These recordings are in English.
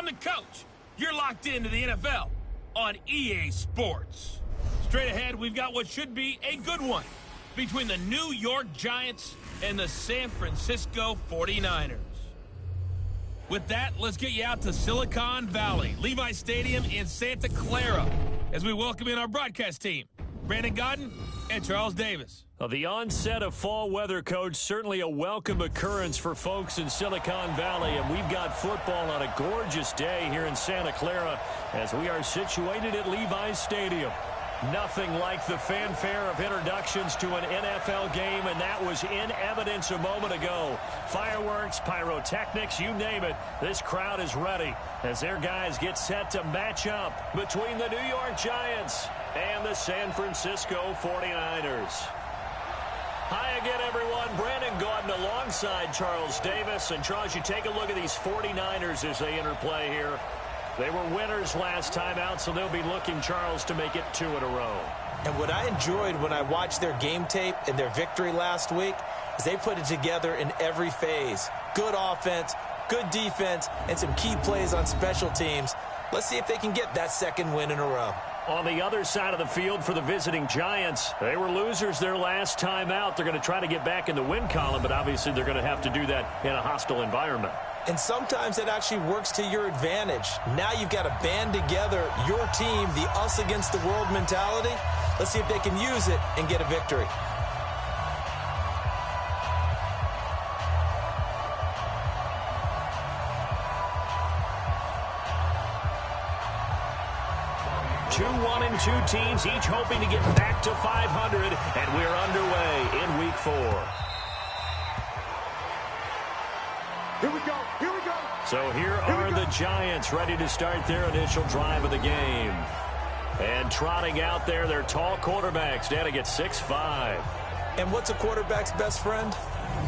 I'm the coach. You're locked into the NFL on EA Sports. Straight ahead, we've got what should be a good one between the New York Giants and the San Francisco 49ers. With that, let's get you out to Silicon Valley, Levi Stadium in Santa Clara, as we welcome in our broadcast team, Brandon Godden and Charles Davis. The onset of fall weather, Coach, certainly a welcome occurrence for folks in Silicon Valley, and we've got football on a gorgeous day here in Santa Clara as we are situated at Levi Stadium. Nothing like the fanfare of introductions to an NFL game, and that was in evidence a moment ago. Fireworks, pyrotechnics, you name it. This crowd is ready as their guys get set to match up between the New York Giants and the San Francisco 49ers. Hi again, everyone. Brandon Gaudin alongside Charles Davis. And, Charles, you take a look at these 49ers as they enter play here. They were winners last time out, so they'll be looking, Charles, to make it 2 in a row. And what I enjoyed when I watched their game tape and their victory last week is they put it together in every phase. Good offense, good defense, and some key plays on special teams. Let's see if they can get that second win in a row. On the other side of the field for the visiting Giants, they were losers their last time out. They're going to try to get back in the win column, but obviously they're going to have to do that in a hostile environment. And sometimes it actually works to your advantage. Now you've got to band together your team, the us against the world mentality. Let's see if they can use it and get a victory. Two 1-2 teams, each hoping to get back to 500, and we're underway in Week 4. Here we go. Here we go. So here are the Giants ready to start their initial drive of the game. And trotting out there, their tall quarterbacks standing at 6'5". And what's a quarterback's best friend?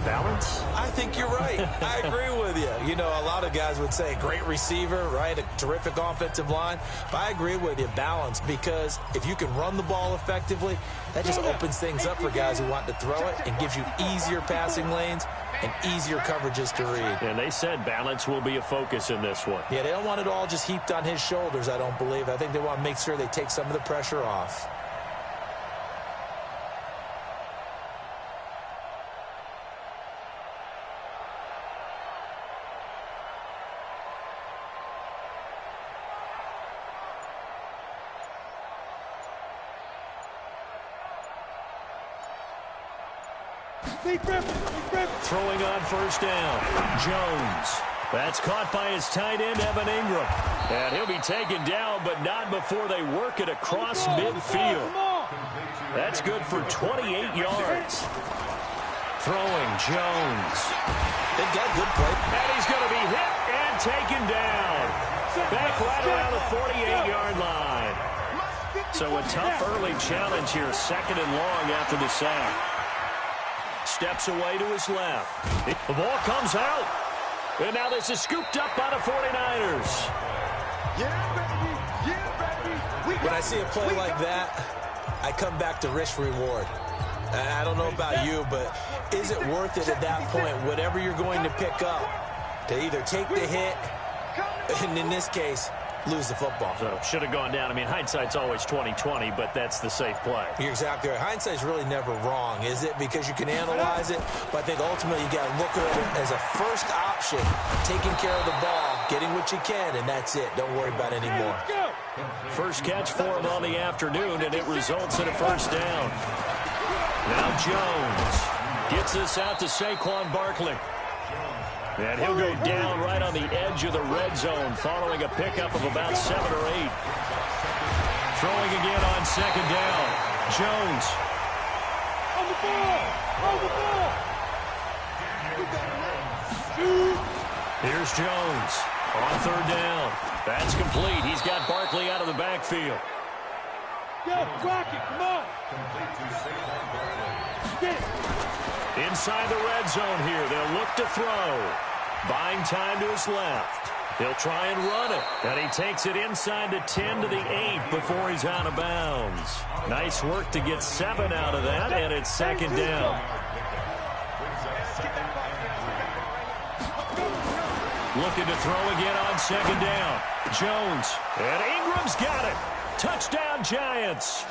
Balance? I think you're right. I agree with you. You know, a lot of guys would say great receiver, right? A terrific offensive line. But I agree with you, balance, because if you can run the ball effectively, that just opens things up for guys who want to throw it and gives you easier passing lanes and easier coverages to read. And they said balance will be a focus in this one. Yeah, they don't want it all just heaped on his shoulders, I don't believe. I think they want to make sure they take some of the pressure off. Throwing on first down, Jones. That's caught by his tight end, Evan Ingram. And he'll be taken down, but not before they work it across midfield. That's good for 28 yards. Throwing, Jones. They've got good play. And he's going to be hit and taken down. Back right around the 48-yard line. So a tough early challenge here, 2nd and long after the sack. Steps away to his left. The ball comes out. And now this is scooped up by the 49ers. Yeah, baby. Yeah, baby. When I see a play like that, I come back to risk-reward. I don't know about you, but is it worth it at that point, whatever you're going to pick up, to either take the hit, and in this case, lose the football? So should have gone down. I mean, hindsight's always 20/20, but that's the safe play. You're exactly right. Hindsight's really never wrong, is it? Because you can analyze it, but I think ultimately you got to look at it as a first option, taking care of the ball, getting what you can, and that's it. Don't worry about it anymore. First catch for him on the afternoon, and it results in a first down. Now Jones gets this out to Saquon Barkley. And he'll go down right on the edge of the red zone following a pickup of about 7 or 8. Throwing again on 2nd down. Jones. On the ball. On the ball. Here's Jones on 3rd down. That's complete. He's got Barkley out of the backfield. Go, Rocket, come on. Inside the red zone here. They'll look to throw. Buying time to his left. He'll try and run it. And he takes it inside the 10 to the 8 before he's out of bounds. Nice work to get 7 out of that, and it's 2nd down. Looking to throw again on second down. Jones. And Ingram's got it. Touchdown, Giants.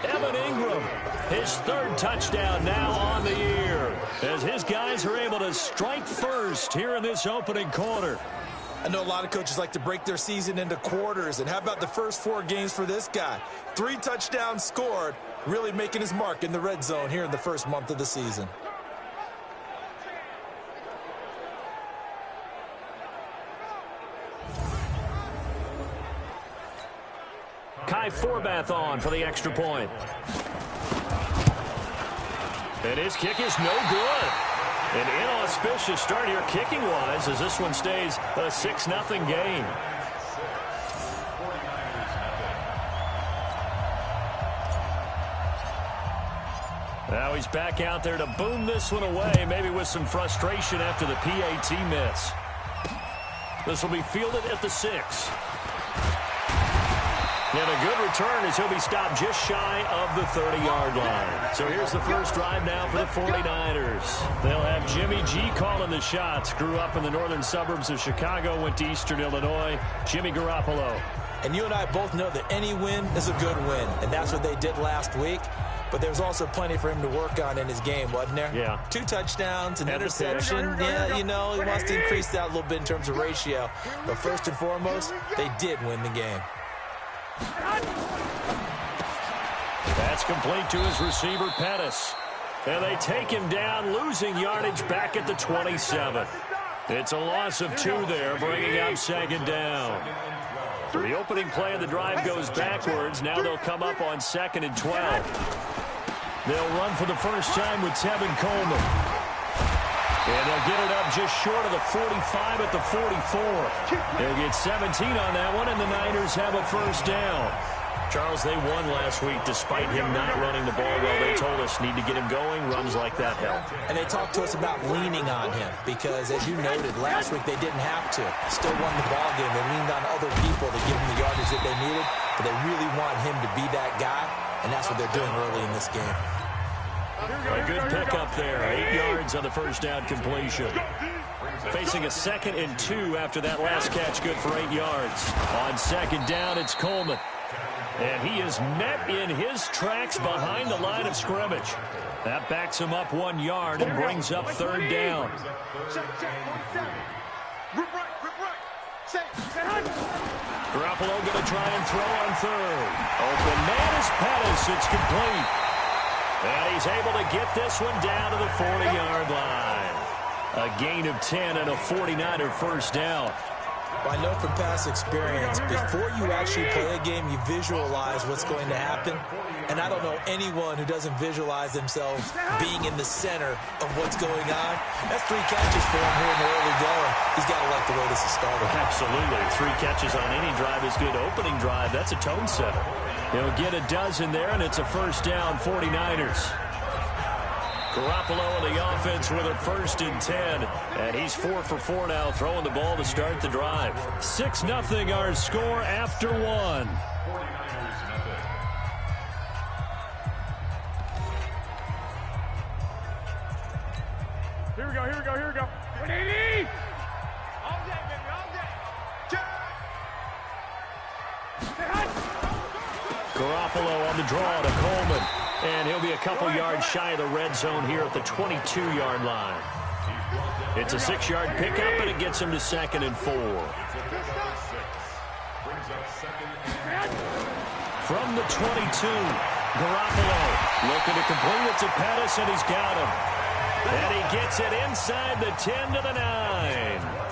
Evan Ingram, his third touchdown now on the year, as his guys are able to strike first here in this opening quarter. I know a lot of coaches like to break their season into quarters, and how about the first 4 games for this guy? 3 touchdowns scored, really making his mark in the red zone here in the first month of the season. Kai Forbath on for the extra point. And his kick is no good. An inauspicious start here kicking-wise as this one stays a 6-0 game. Now he's back out there to boom this one away, maybe with some frustration after the PAT miss. This will be fielded at the 6. And a good return as he'll be stopped just shy of the 30-yard line. So here's the first drive now for the 49ers. They'll have Jimmy G calling the shots. Grew up in the northern suburbs of Chicago, went to Eastern Illinois. Jimmy Garoppolo. And you and I both know that any win is a good win, and that's what they did last week. But there's also plenty for him to work on in his game, wasn't there? Yeah. 2 touchdowns, an interception. Yeah, you know, he wants to increase that a little bit in terms of ratio. But first and foremost, they did win the game. That's complete to his receiver, Pettis. And they take him down, losing yardage back at the 27. It's a loss of 2 there, bringing up second down. So the opening play of the drive goes backwards. Now they'll come up on 2nd and 12. They'll run for the first time with Tevin Coleman. And they'll get it up just short of the 45 at the 44. They'll get 17 on that one, and the Niners have a first down. Charles, they won last week despite him not running the ball well. They told us need to get him going. Runs like that help. And they talked to us about leaning on him because, as you noted, last week they didn't have to. Still won the ball game. They leaned on other people to give them the yardage that they needed, but they really want him to be that guy, and that's what they're doing early in this game. A good pickup there. 8 yards on the first down completion. Facing a 2nd and 2 after that last catch, good for 8 yards. On second down, it's Coleman. And he is met in his tracks behind the line of scrimmage. That backs him up 1 yard and brings up third down. Garoppolo going to try and throw on third. Open man is Pettis. It's complete. And he's able to get this one down to the 40-yard line. A gain of 10 and a 49er first down. Well, I know from past experience, before you actually play a game, you visualize what's going to happen. And I don't know anyone who doesn't visualize themselves being in the center of what's going on. That's 3 catches for him here in the early going. He's got to like the way this is starting. Absolutely. 3 catches on any drive is good. Opening drive, that's a tone setter. He'll get a dozen there, and it's a first down, 49ers. Garoppolo in the offense with a 1st and 10. And he's 4 for 4 now, throwing the ball to start the drive. 6-0 our score after 1. Here we go, here we go, here we go. 180! All day, baby, all day. Garoppolo on the draw to Coleman. And he'll be a couple yards shy of the red zone here at the 22-yard line. It's a 6-yard pickup, and it gets him to 2nd and 4. From the 22, Garoppolo looking to complete it to Pettis, and he's got him. And he gets it inside the 10 to the 9.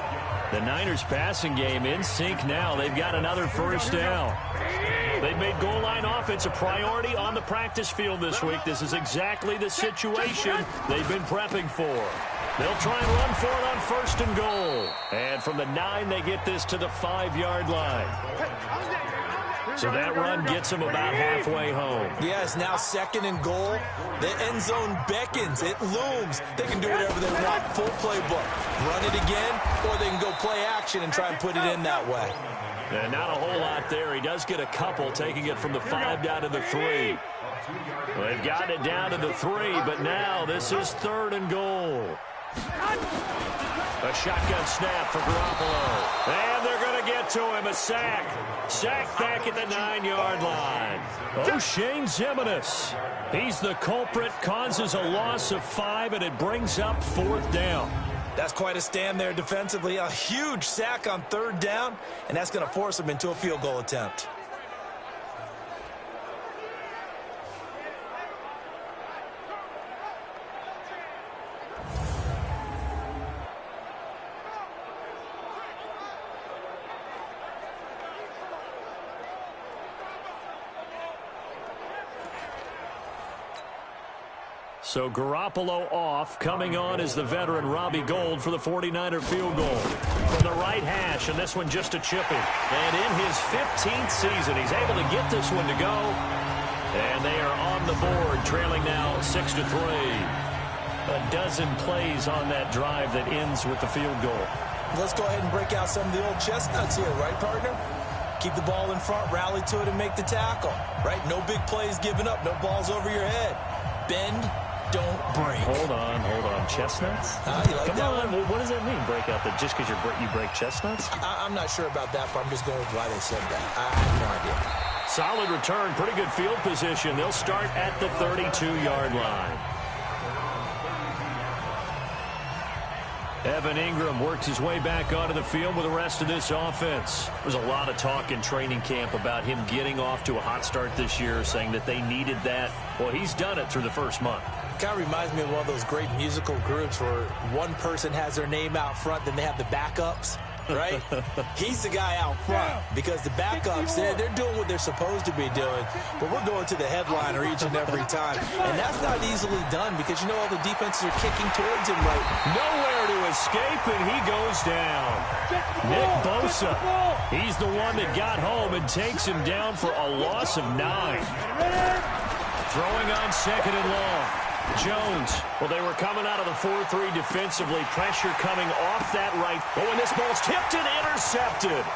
The Niners passing game in sync now. They've got another first down. They've made goal line offense a priority on the practice field this week. This is exactly the situation they've been prepping for. They'll try and run for it on 1st and goal. And from the 9, they get this to the 5-yard line. So that run gets them about halfway home. Yeah, it's now 2nd and goal. The end zone beckons. It looms. They can do whatever they want. Full playbook. Run it again, or they can go play action and try and put it in that way. And not a whole lot there. He does get a couple, taking it from the 5 down to the 3. Well, they've gotten it down to the 3, but now this is 3rd and goal. A shotgun snap for Garoppolo. And they're going to get to him. A sack. Sack back at the 9-yard line. O'Shane Ximines. He's the culprit. Causes a loss of 5, and it brings up 4th down. That's quite a stand there defensively. A huge sack on 3rd down, and that's going to force him into a field goal attempt. So Garoppolo off. Coming on is the veteran Robbie Gould for the 49er field goal. From the right hash, and this one just a chipping. And in his 15th season, he's able to get this one to go. And they are on the board, trailing now 6-3. A dozen plays on that drive that ends with the field goal. Let's go ahead and break out some of the old chestnuts here, right, partner? Keep the ball in front, rally to it, and make the tackle, right? No big plays given up, no balls over your head. Bend, don't break. Hold on. Chestnuts? You like Come that on. one? What does that mean, break out? That just because you break chestnuts? I'm not sure about that, but I'm just going with why they said that. I have no idea. Solid return. Pretty good field position. They'll start at the 32-yard line. Evan Ingram works his way back onto the field with the rest of this offense. There's a lot of talk in training camp about him getting off to a hot start this year, saying that they needed that. Well, he's done it through the first month. Kind of reminds me of one of those great musical groups where one person has their name out front, then they have the backups, right? He's the guy out front because the backups, they're doing what they're supposed to be doing, but we're going to the headliner each and every time. And that's not easily done because, you know, all the defenses are kicking towards him right. Nowhere to escape, and he goes down. Nick Bosa, he's the one that got home and takes him down for a loss of 9. Throwing on 2nd and long. Jones, well, they were coming out of the 4-3 defensively. Pressure coming off that right. Oh, and this ball's tipped and intercepted.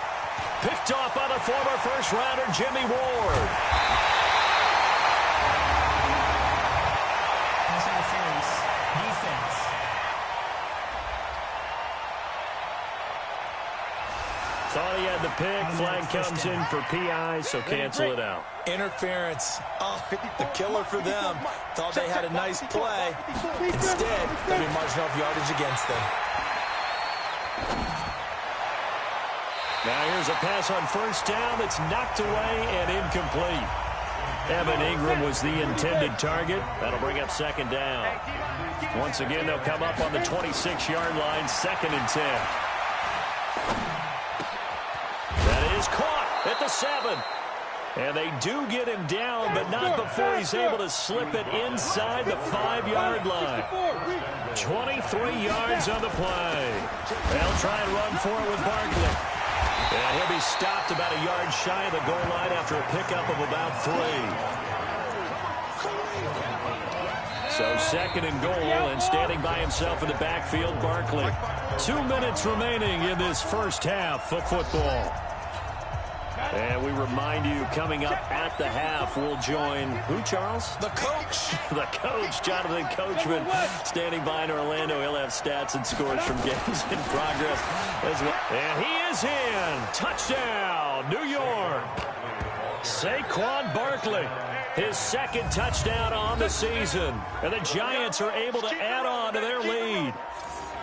Picked off by the former first-rounder, Jimmy Ward. Pass interference. Defense. Thought he had the pick. Flag comes in for PI, so cancel it out. Interference. Oh, the killer for them. Thought they had a nice play. Instead, they'll be marching off yardage against them. Now here's a pass on 1st down that's knocked away and incomplete. Evan Ingram was the intended target. That'll bring up 2nd down. Once again, they'll come up on the 26-yard line, 2nd and 10. That is caught at the 7. And they do get him down, but not before he's able to slip it inside the 5-yard line. 23 yards on the play. They'll try and run for it with Barkley. And he'll be stopped about a yard shy of the goal line after a pickup of about 3. So 2nd and goal, and standing by himself in the backfield, Barkley. 2 minutes remaining in this first half of football. And we remind you, coming up at the half, we'll join who, Charles? The coach. The coach, Jonathan Coachman, standing by in Orlando. He'll have stats and scores from games in progress as well. And he is in. Touchdown, New York. Saquon Barkley, his 2nd touchdown on the season. And the Giants are able to add on to their lead.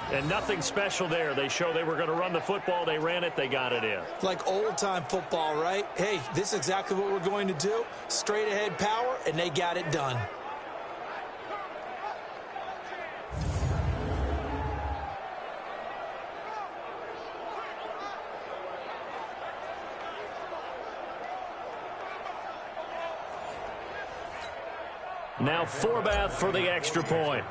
And nothing special there. They show they were going to run the football. They ran it. They got it in. Like old-time football, right? Hey, this is exactly what we're going to do. Straight-ahead power, and they got it done. Now Forbath for the extra point.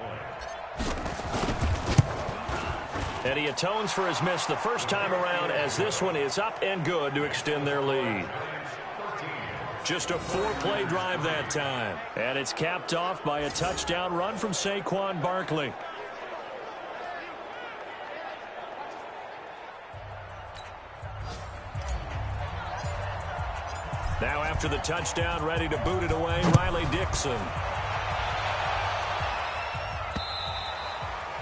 And he atones for his miss the first time around, as this one is up and good to extend their lead. Just a 4-play drive that time. And it's capped off by a touchdown run from Saquon Barkley. Now after the touchdown, ready to boot it away, Riley Dixon.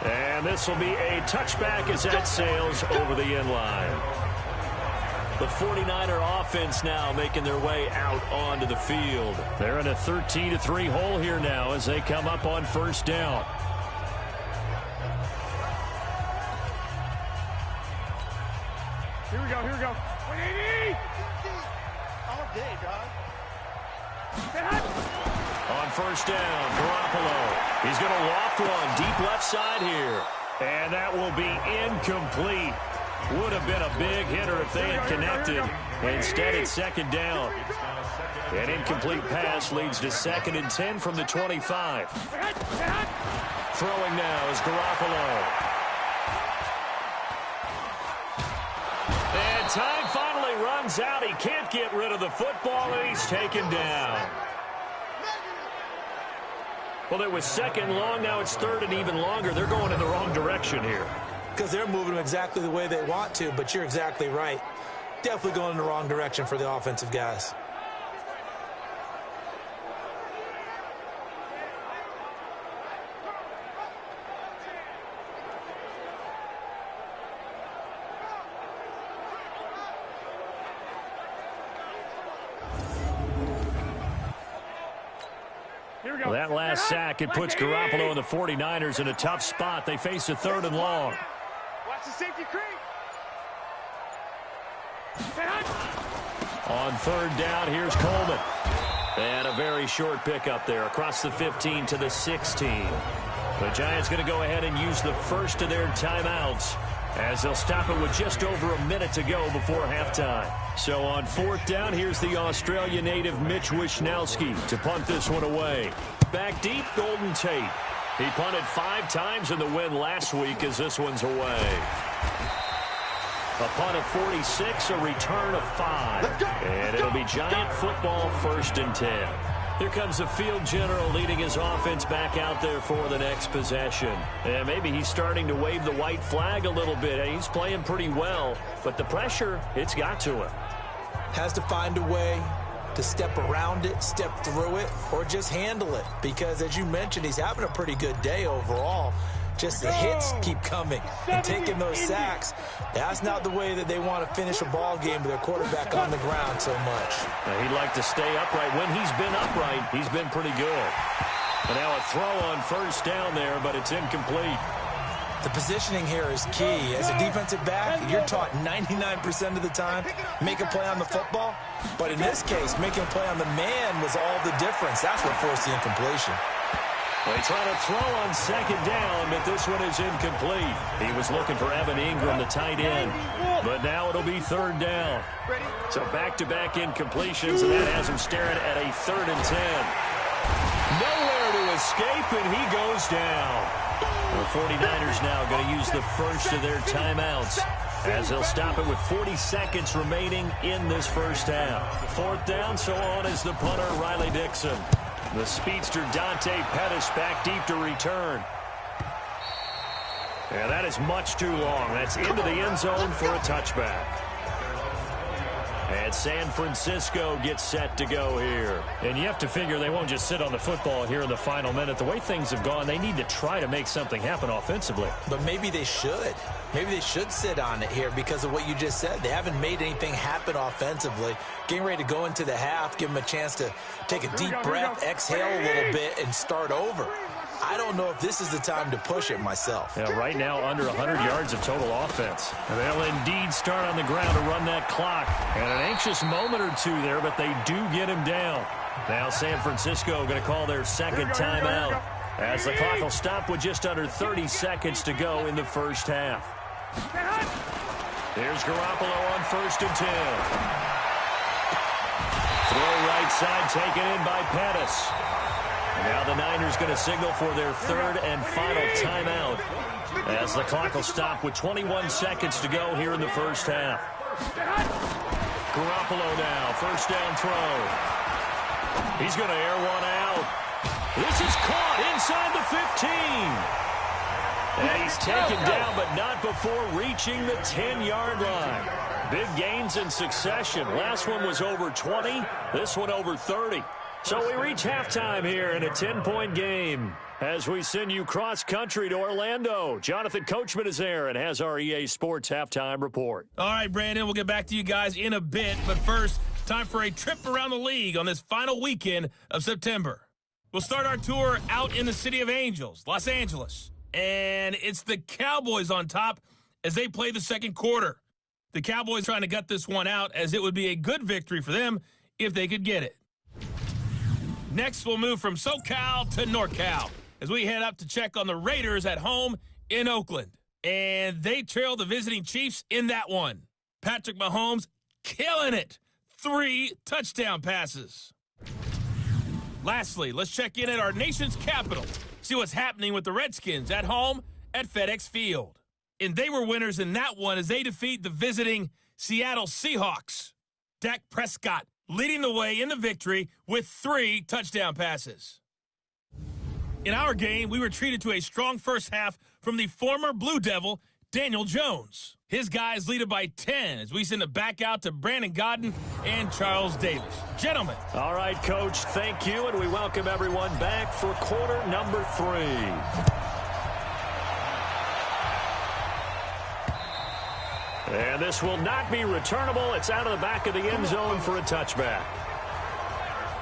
And this will be a touchback as that sails over the end line. The 49er offense now making their way out onto the field. They're in a 13-3 hole here now as they come up on first down. Here we go, here we go. 180! All day, dog. On first down, Garoppolo. He's going to loft one deep left side here. And that will be incomplete. Would have been a big hitter if they had connected. Instead, it's second down. An incomplete pass leads to 2nd and 10 from the 25. Throwing now is Garoppolo. And time finally runs out. He can't get rid of the football, and he's taken down. Well, it was 2nd long. Now it's 3rd and even longer. They're going in the wrong direction here. Because they're moving them exactly the way they want to, but you're exactly right. Definitely going in the wrong direction for the offensive guys. Well, that last sack, it puts Garoppolo and the 49ers in a tough spot. They face a 3rd and long. Watch the safety creep. On 3rd down, here's Coleman. And a very short pickup there across the 15 to the 16. The Giants going to go ahead and use the first of their timeouts as they'll stop it with just over a minute to go before halftime. So on 4th down, here's the Australia native Mitch Wishnowsky to punt this one away. Back deep, Golden Tate. He punted 5 times in the win last week as this one's away. A punt of 46, a return of 5. And it'll be Giant football 1st and 10. Here comes the field general leading his offense back out there for the next possession. And maybe he's starting to wave the white flag a little bit. He's playing pretty well, but the pressure, it's got to him. Has to find a way to step around it, step through it, or just handle it. Because as you mentioned, he's having a pretty good day overall. Just the hits keep coming and taking those sacks. That's not the way that they want to finish a ball game with their quarterback on the ground so much. Now, he'd like to stay upright. When he's been upright, he's been pretty good. And now a throw on first down there, but it's incomplete. The positioning here is key. As a defensive back, you're taught 99% of the time, make a play on the football. But in this case, making a play on the man was all the difference. That's what forced the incompletion. They try to throw on 2nd down, but this one is incomplete. He was looking for Evan Ingram, the tight end. But now it'll be 3rd down. So back-to-back incompletions, and that has him staring at a 3rd and 10. Nowhere to escape, and he goes down. The 49ers now going to use the first of their timeouts as they'll stop it with 40 seconds remaining in this first half. 4th down, so on is the punter, Riley Dixon. The speedster Dante Pettis back deep to return. Yeah, that is much too long. That's into the end zone for a touchback. And San Francisco gets set to go here. And you have to figure they won't just sit on the football here in the final minute. The way things have gone, they need to try to make something happen offensively. But maybe they should. Maybe they should sit on it here because of what you just said. They haven't made anything happen offensively. Getting ready to go into the half, give them a chance to take a deep breath, exhale a little bit, and start over. I don't know if this is the time to push it myself. Yeah, right now, under 100 yards of total offense. And they'll indeed start on the ground to run that clock. And an anxious moment or two there, but they do get him down. Now San Francisco going to call their 2nd timeout as the clock will stop with just under 30 seconds to go in the first half. Here's Garoppolo on 1st and 10. Throw right side taken in by Pettis. Now the Niners going to signal for their 3rd and final timeout as the clock will stop with 21 seconds to go here in the first half. Garoppolo now, 1st down throw. He's going to air one out. This is caught inside the 15. And he's taken down, but not before reaching the 10-yard line. Big gains in succession. Last one was over 20. This one over 30. So we reach halftime here in a 10-point game as we send you cross-country to Orlando. Jonathan Coachman is there and has our EA Sports halftime report. All right, Brandon, we'll get back to you guys in a bit. But first, time for a trip around the league on this final weekend of September. We'll start our tour out in the City of Angels, Los Angeles. And it's the Cowboys on top as they play the second quarter. The Cowboys trying to gut this one out as it would be a good victory for them if they could get it. Next, we'll move from SoCal to NorCal as we head up to check on the Raiders at home in Oakland. And they trail the visiting Chiefs in that one. Patrick Mahomes killing it. 3 touchdown passes. Lastly, let's check in at our nation's capital. See what's happening with the Redskins at home at FedEx Field. And they were winners in that one as they defeat the visiting Seattle Seahawks. Dak Prescott leading the way in the victory with 3 touchdown passes. In our game, we were treated to a strong first half from the former Blue Devil, Daniel Jones. His guys lead it by 10 as we send it back out to Brandon Godden and Charles Davis. Gentlemen. All right, Coach, thank you, and we welcome everyone back for quarter number 3. And this will not be returnable. It's out of the back of the end zone for a touchback.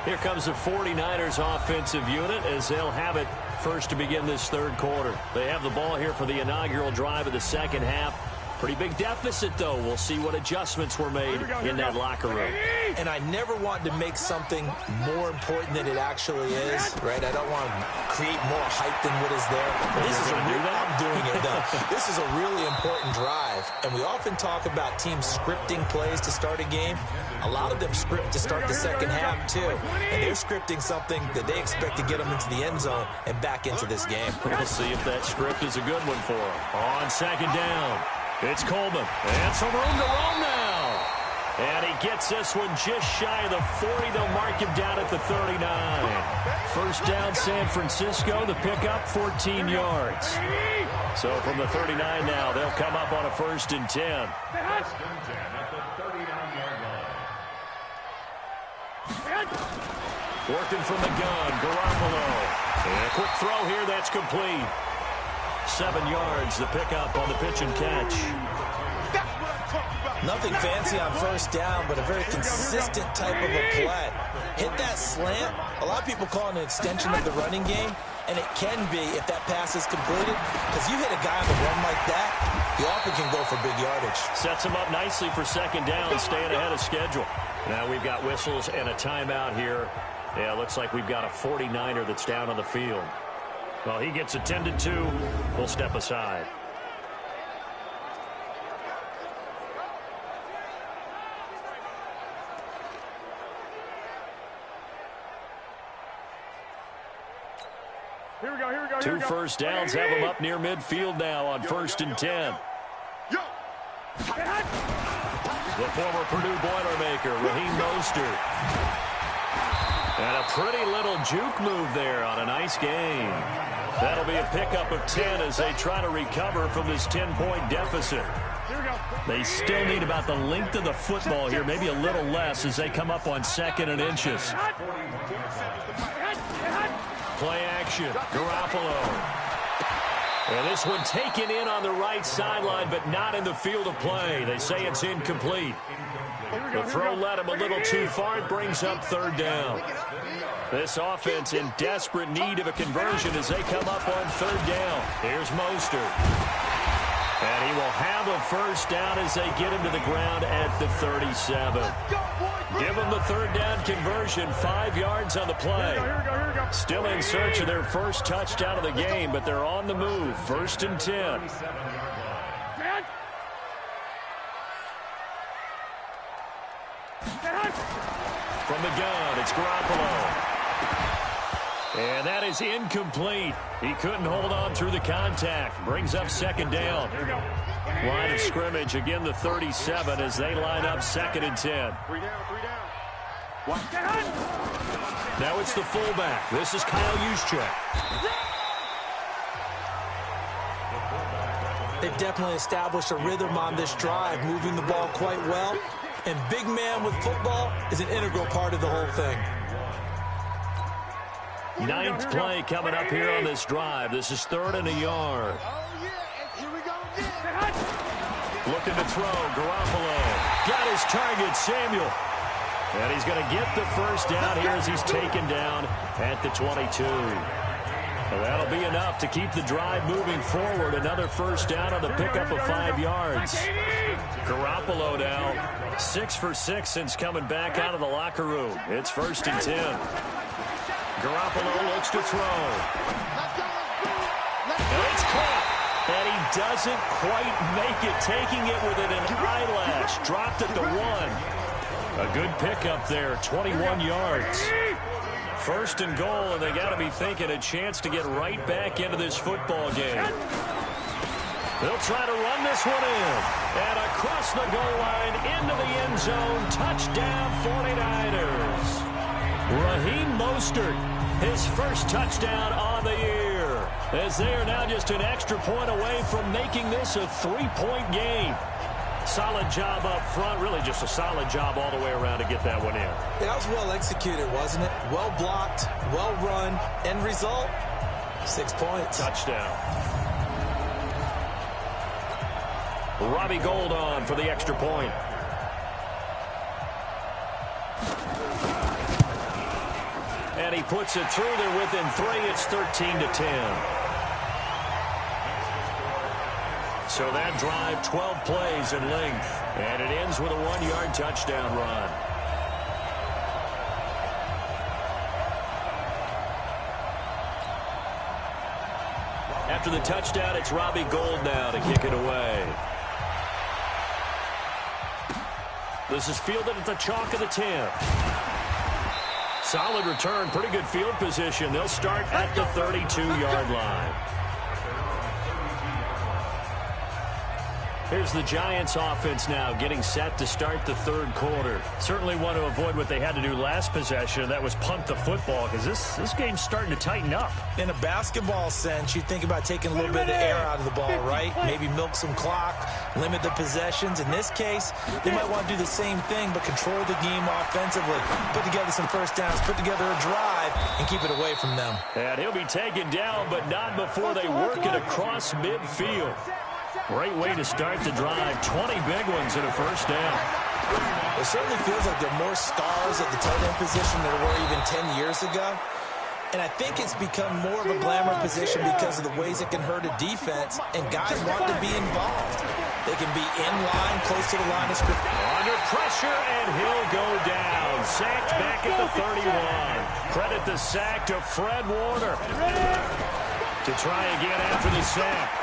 Here comes the 49ers offensive unit as they'll have it first to begin this third quarter. They have the ball here for the inaugural drive of the second half. Pretty big deficit, though. We'll see what adjustments were made in that locker room. And I never want to make something more important than it actually is, right? I don't want to create more hype than what is there. This is I'm doing it, though. This is a really important drive. And we often talk about teams scripting plays to start a game. A lot of them script to start the second half, too. And they're scripting something that they expect to get them into the end zone and back into this game. We'll see if that script is a good one for them. On second down. It's Coleman, and some room to roam now. And he gets this one just shy of the 40. They'll mark him down at the 39. First down, San Francisco. The pickup, 14 yards. So from the 39 now, they'll come up on a 1st and 10. First and 10 at the 39-yard line. Working from the gun, Garoppolo. And a quick throw here, that's complete. 7 yards, the pickup on the pitch and catch. Nothing fancy on first down, but a very consistent type of a play. Hit that slant. A lot of people call it an extension of the running game, and it can be if that pass is completed, because you hit a guy on the run like that, he often can go for big yardage. Sets him up nicely for second down, staying ahead of schedule. Now we've got whistles and a timeout here. Yeah, looks like we've got a 49er that's down on the field. Well, he gets attended to. We'll step aside. Here we go. Two first downs have him up near midfield now on 1st and 10. The former Purdue Boilermaker, Raheem Mostert. And a pretty little juke move there on a nice game. That'll be a pickup of 10 as they try to recover from this 10-point deficit. They still need about the length of the football here, maybe a little less as they come up on 2nd and inches. Play action, Garoppolo. And this one taken in on the right sideline, but not in the field of play. They say it's incomplete. The throw led him a little too far. It brings up 3rd down. This offense in desperate need of a conversion as they come up on 3rd down. Here's Mostert. And he will have a first down as they get him to the ground at the 37. Give them the 3rd down conversion, 5 yards on the play. Still in search of their first touchdown of the game, but they're on the move. 1st and 10. From the gun, it's Garoppolo. And that is incomplete. He couldn't hold on through the contact. Brings up 2nd down. Line of scrimmage, again the 37 as they line up 2nd and 10. Now it's the fullback. This is Kyle Juszczyk. They've definitely established a rhythm on this drive, moving the ball quite well. And big man with football is an integral part of the whole thing. Ninth play coming up here on this drive. This is 3rd and a yard. Oh, yeah. Here we go again. Looking to throw. Garoppolo got his target, Samuel. And he's going to get the first down here as he's taken down at the 22. Well, that'll be enough to keep the drive moving forward. Another first down on the pickup of 5 yards. Garoppolo now 6 for 6 since coming back out of the locker room. It's 1st and 10. Garoppolo looks to throw. It's caught. And he doesn't quite make it, taking it within an eyelash. Dropped at the 1. A good pickup there, 21 yards. 1st and goal, and they got to be thinking a chance to get right back into this football game. They'll try to run this one in. And across the goal line, into the end zone, touchdown 49ers. Raheem Mostert, his first touchdown on the year, as they are now just an extra point away from making this a 3-point game. Solid job up front, really just a solid job all the way around to get that one in. That was well executed, wasn't it? Well blocked, well run. End result, 6 points. Touchdown. Robbie Gould on for the extra point. And he puts it through there within 3. It's 13-10. So that drive, 12 plays in length. And it ends with a 1-yard touchdown run. After the touchdown, it's Robbie Gould now to kick it away. This is fielded at the chalk of the 10. Solid return, pretty good field position. They'll start at the 32-yard line. Here's the Giants offense now getting set to start the 3rd quarter. Certainly want to avoid what they had to do last possession. That was punt the football, because this game's starting to tighten up. In a basketball sense, you think about taking a little bit of air out of the ball, right? Maybe milk some clock, limit the possessions. In this case, they might want to do the same thing, but control the game offensively. Put together some first downs, put together a drive, and keep it away from them. And he'll be taken down, but not before they work it across midfield. Great way to start the drive. 20 big ones and a first down. It certainly feels like there are more stars at the tight end position than there were even 10 years ago. And I think it's become more of a glamour position because of the ways it can hurt a defense, and guys want to be involved. They can be in line, close to the line of scrimmage. Under pressure, and he'll go down. Sacked back at the 31. Credit the sack to Fred Warner. To try again after the sack.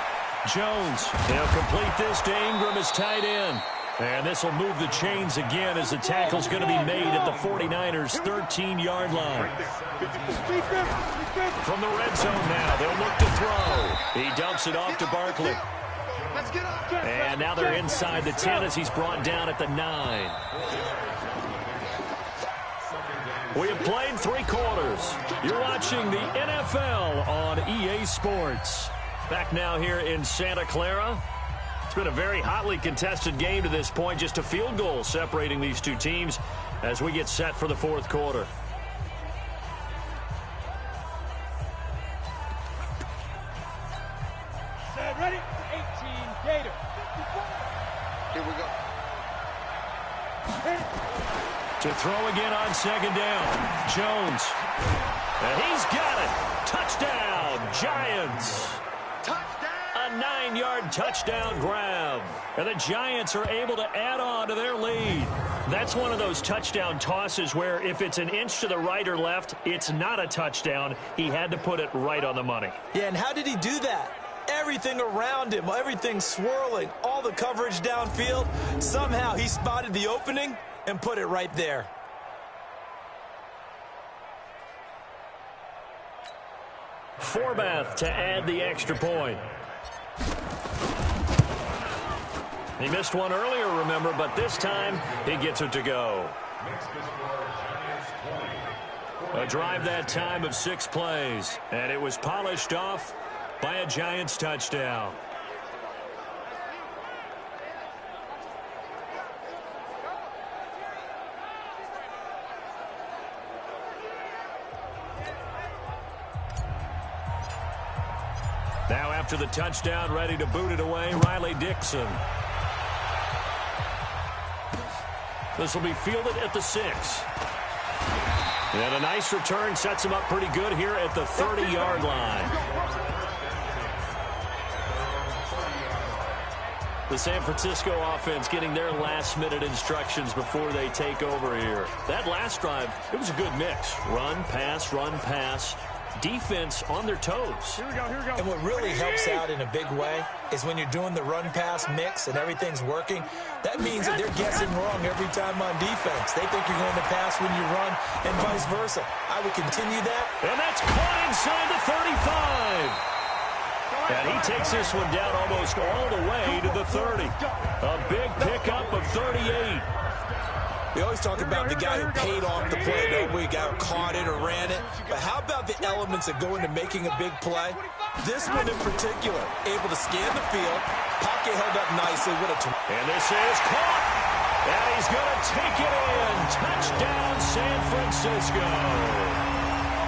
Jones, he'll complete this to Ingram as tight end. And this will move the chains again as the tackle's going to be made at the 49ers' 13-yard line. From the red zone now, they'll look to throw. He dumps it off to Barkley. And now they're inside the 10 as he's brought down at the 9. We have played 3 quarters. You're watching the NFL on EA Sports. Back now here in Santa Clara. It's been a very hotly contested game to this point. Just a field goal separating these two teams as we get set for the 4th quarter. Set, ready? 18, Gator. Here we go. To throw again on 2nd down. Jones. And he's got it. Touchdown, Giants. A 9-yard touchdown grab. And the Giants are able to add on to their lead. That's one of those touchdown tosses where if it's an inch to the right or left, it's not a touchdown. He had to put it right on the money. Yeah, and how did he do that? Everything around him, everything swirling, all the coverage downfield. Somehow he spotted the opening and put it right there. Forbath to add the extra point. He missed one earlier, remember, but this time he gets it to go. A drive that time of 6 plays, and it was polished off by a Giants touchdown. Now after the touchdown, ready to boot it away, Riley Dixon. This will be fielded at the 6. And a nice return sets him up pretty good here at the 30-yard line. The San Francisco offense getting their last-minute instructions before they take over here. That last drive, it was a good mix. Run, pass. Defense on their toes. Here we go. And what really helps out in a big way is when you're doing the run-pass mix and everything's working, that means that they're guessing wrong every time on defense. They think you're going to pass when you run and vice versa. I would continue that. And that's caught inside the 35. And he takes this one down almost all the way to the 30. A big pickup of 38. We always talk about the guy who paid off the play, don't we? Guy who caught it or ran it. But how about the elements that go into making a big play? This one in particular, able to scan the field, pocket held up nicely. And this is caught. And he's going to take it in. Touchdown, San Francisco.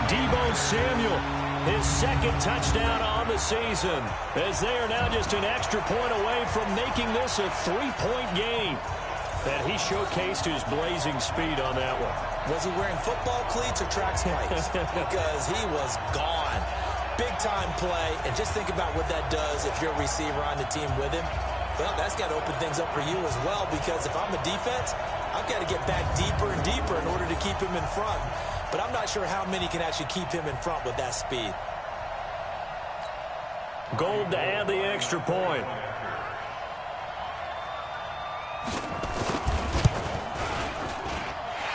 Deebo Samuel, his second touchdown on the season, as they are now just an extra point away from making this a 3-point game. And he showcased his blazing speed on that one. Was he wearing football cleats or track spikes? Because he was gone. Big-time play. And just think about what that does if you're a receiver on the team with him. Well, that's got to open things up for you as well, because if I'm a defense, I've got to get back deeper and deeper in order to keep him in front. But I'm not sure how many can actually keep him in front with that speed. Gold to add the extra point.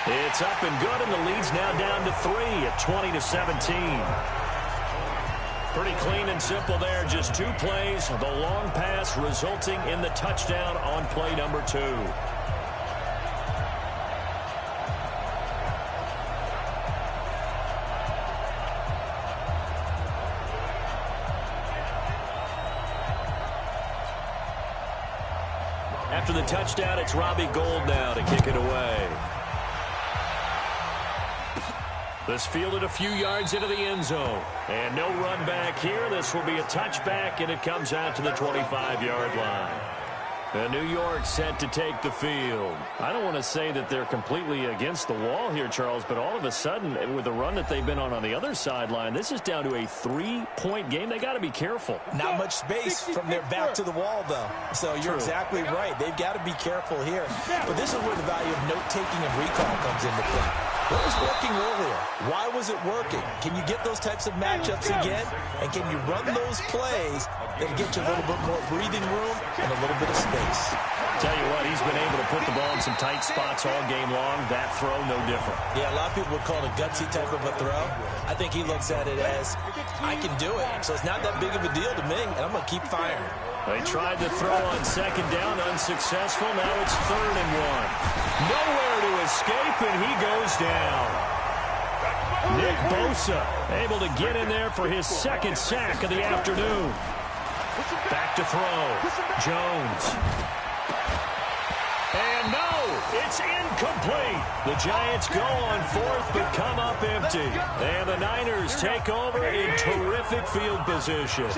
It's up and good, and the lead's now down to 3 at 20-17. Pretty clean and simple there. Just 2 plays. The long pass resulting in the touchdown on play number 2. After the touchdown, it's Robbie Gould now to kick it away. This fielded a few yards into the end zone. And no run back here. This will be a touchback, and it comes out to the 25-yard line. And New York set to take the field. I don't want to say that they're completely against the wall here, Charles, but all of a sudden, with the run that they've been on the other sideline, this is down to a 3-point game. They got to be careful. Not much space from their back to the wall, though. So you're exactly right. They've got to be careful here. But this is where the value of note-taking and recall comes into play. What was working earlier? Why was it working? Can you get those types of matchups again? And can you run those plays that get you a little bit more breathing room and a little bit of space? Tell you what, he's been able to put the ball in some tight spots all game long. That throw, no different. Yeah, a lot of people would call it a gutsy type of a throw. I think he looks at it as, I can do it, so it's not that big of a deal to me, and I'm going to keep firing. They tried to throw on second down, unsuccessful. Now it's 3rd and 1. Nowhere to escape, and he goes down. Nick Bosa able to get in there for his second sack of the afternoon. Back to throw. Jones. And no, it's incomplete. The Giants go on 4th but come up empty. And the Niners take over in terrific field position.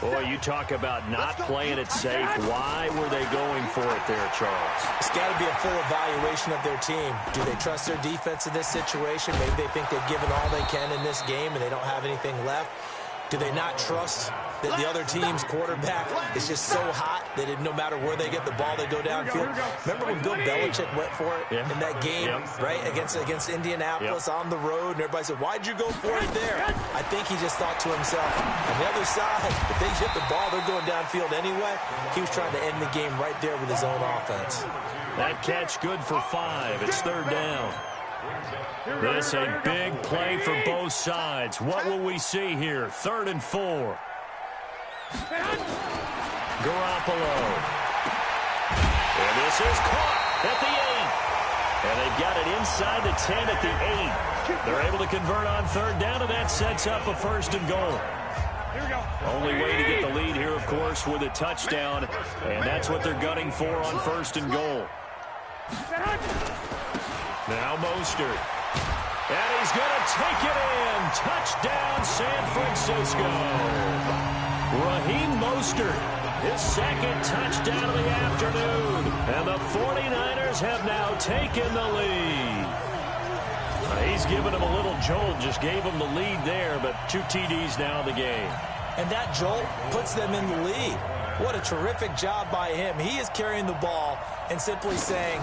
Boy, you talk about not playing it safe. Why were they going for it there, Charles? It's got to be a full evaluation of their team. Do they trust their defense in this situation? Maybe they think they've given all they can in this game and they don't have anything left. Do they not trust that the other team's quarterback is just so hot that no matter where they get the ball, they go downfield? Remember when Bill Belichick went for it in that game, right, against Indianapolis on the road, and everybody said, why'd you go for it there? I think he just thought to himself, on the other side, if they get the ball, they're going downfield anyway. He was trying to end the game right there with his own offense. That catch good for 5. It's 3rd down. This a big play for both sides. What will we see here? 3rd and 4. Garoppolo. And this is caught at the 8. And they've got it inside the 10 at the 8. They're able to convert on 3rd down, and that sets up a 1st and goal. Only way to get the lead here, of course, with a touchdown. And that's what they're gunning for on 1st and goal. Now Mostert. And he's going to take it in. Touchdown, San Francisco. Raheem Mostert, his second touchdown of the afternoon. And the 49ers have now taken the lead. He's given him a little jolt, just gave him the lead there, but 2 TDs now in the game. And that jolt puts them in the lead. What a terrific job by him. He is carrying the ball and simply saying,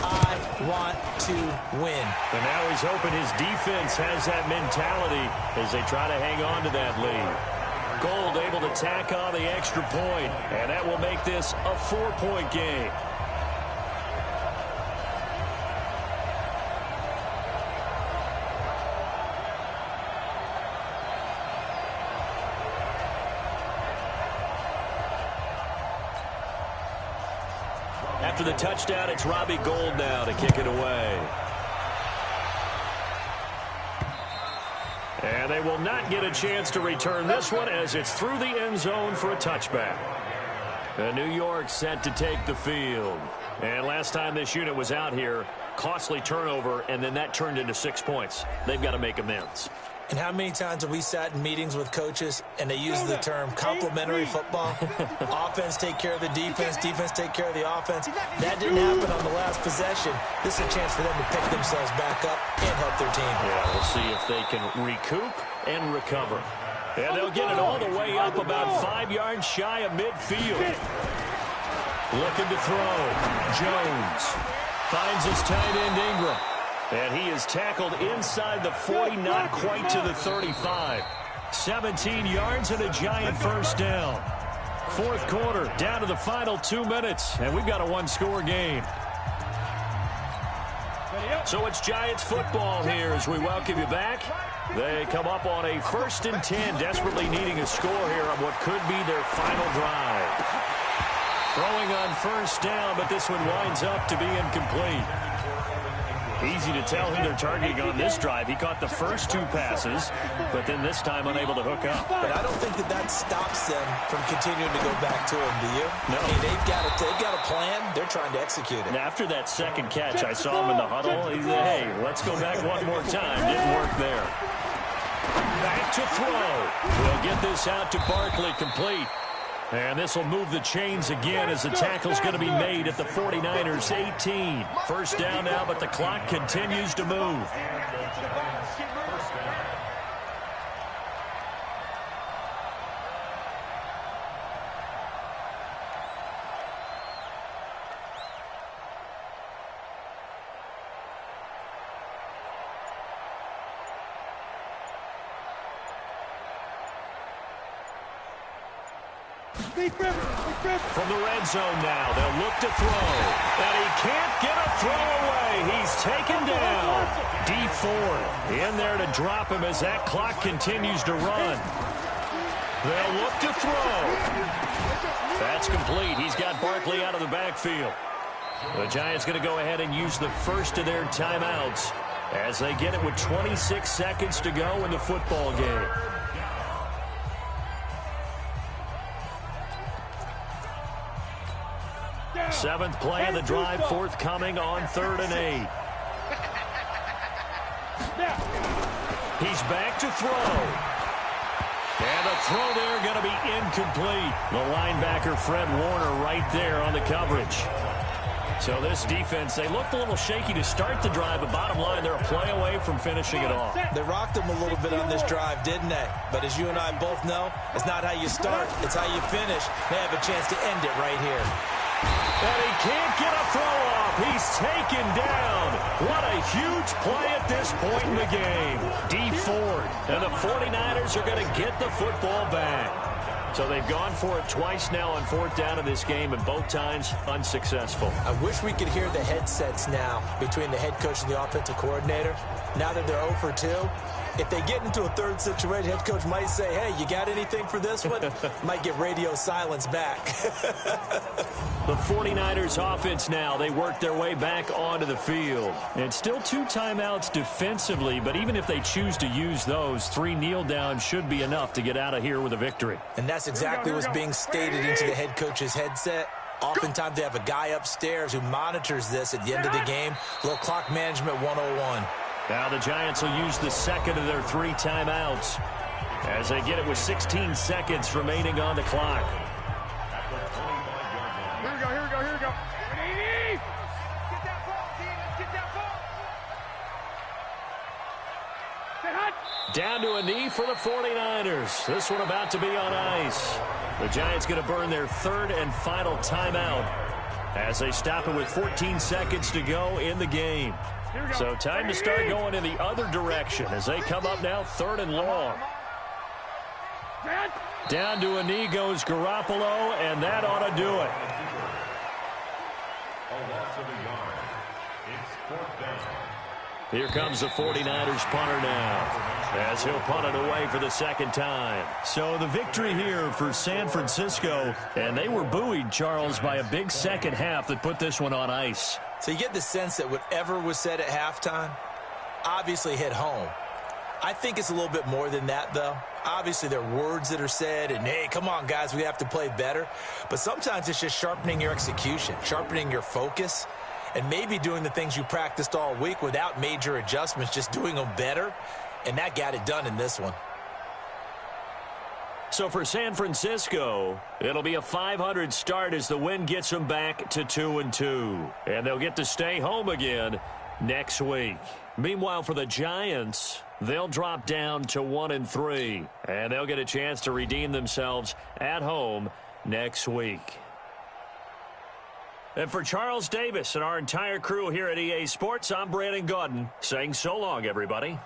I want to win. And now he's hoping his defense has that mentality as they try to hang on to that lead. Gold able to tack on the extra point, and that will make this a 4-point game. After the touchdown, it's Robbie Gould now to kick it away. And they will not get a chance to return this one as it's through the end zone for a touchback. The New York set to take the field. And last time this unit was out here, costly turnover, and then that turned into 6 points. They've got to make amends. And how many times have we sat in meetings with coaches and they use the term complementary football? Offense take care of the defense, defense take care of the offense. That didn't happen on the last possession. This is a chance for them to pick themselves back up and help their team. Yeah, we'll see if they can recoup and recover. And they'll get it all the way up about 5 yards shy of midfield. Looking to throw. Jones finds his tight end Ingram. And he is tackled inside the 40, not quite to the 35. 17 yards and a giant first down. Fourth quarter, down to the final 2 minutes, and we've got a one-score game. So it's Giants football here as we welcome you back. They come up on a 1st and 10, desperately needing a score here on what could be their final drive. Throwing on first down, but this one winds up to be incomplete. Easy to tell who they're targeting on this drive. He caught the first 2 passes, but then this time unable to hook up. But I don't think that stops them from continuing to go back to him, do you? No. I mean, they've got a plan. They're trying to execute it. And after that second catch, I saw him in the huddle. He said, hey, let's go back one more time. Didn't work there. Back to throw. We'll get this out to Barkley, complete. And this will move the chains again as the tackle's going to be made at the 49ers 18. First down now, but the clock continues to move. From the red zone now, they'll look to throw. And he can't get a throw away. He's taken down. D Ford in there to drop him as that clock continues to run. They'll look to throw. That's complete. He's got Barkley out of the backfield. The Giants going to go ahead and use the first of their timeouts as they get it with 26 seconds to go in the football game. Seventh play of the drive forthcoming on 3rd and 8. He's back to throw. And the throw there going to be incomplete. The linebacker Fred Warner right there on the coverage. So this defense, they looked a little shaky to start the drive, but bottom line, they're a play away from finishing it off. They rocked them a little bit on this drive, didn't they? But as you and I both know, it's not how you start, it's how you finish. They have a chance to end it right here. And he can't get a throw off. He's taken down. What a huge play at this point in the game. D Ford. And the 49ers are going to get the football back. So they've gone for it twice now on 4th down in this game, and both times unsuccessful. I wish we could hear the headsets now between the head coach and the offensive coordinator. Now that they're 0 for 2, if they get into a third situation, head coach might say, hey, you got anything for this one? Might get radio silence back. The 49ers offense now, they work their way back onto the field. And still 2 timeouts defensively, but even if they choose to use those, 3 kneel downs should be enough to get out of here with a victory. And that's exactly what's being stated into the head coach's headset. Oftentimes they have a guy upstairs who monitors this at the end of the game. A little clock management 101. Now the Giants will use the second of their 3 timeouts. as they get it with 16 seconds remaining on the clock. Here we go, here we go, here we go. 180! Get that ball, Dennis, get that ball. Stay hot. Down to a knee for the 49ers. This one about to be on ice. The Giants going to burn their third and final timeout as they stop it with 14 seconds to go in the game. So time to start going in the other direction as they come up now 3rd and long. Down to a knee goes Garoppolo, and that ought to do it. Here comes the 49ers punter now, as he'll punt it away for the second time. So the victory here for San Francisco, and they were buoyed, Charles, by a big second half that put this one on ice. So you get the sense that whatever was said at halftime obviously hit home. I think it's a little bit more than that, though. Obviously, there are words that are said, and, hey, come on, guys, we have to play better. But sometimes it's just sharpening your execution, sharpening your focus, and maybe doing the things you practiced all week without major adjustments, just doing them better, and that got it done in this one. So for San Francisco, it'll be a .500 start as the win gets them back to 2-2. And they'll get to stay home again next week. Meanwhile, for the Giants, they'll drop down to 1-3. And they'll get a chance to redeem themselves at home next week. And for Charles Davis and our entire crew here at EA Sports, I'm Brandon Gaudin saying so long, everybody.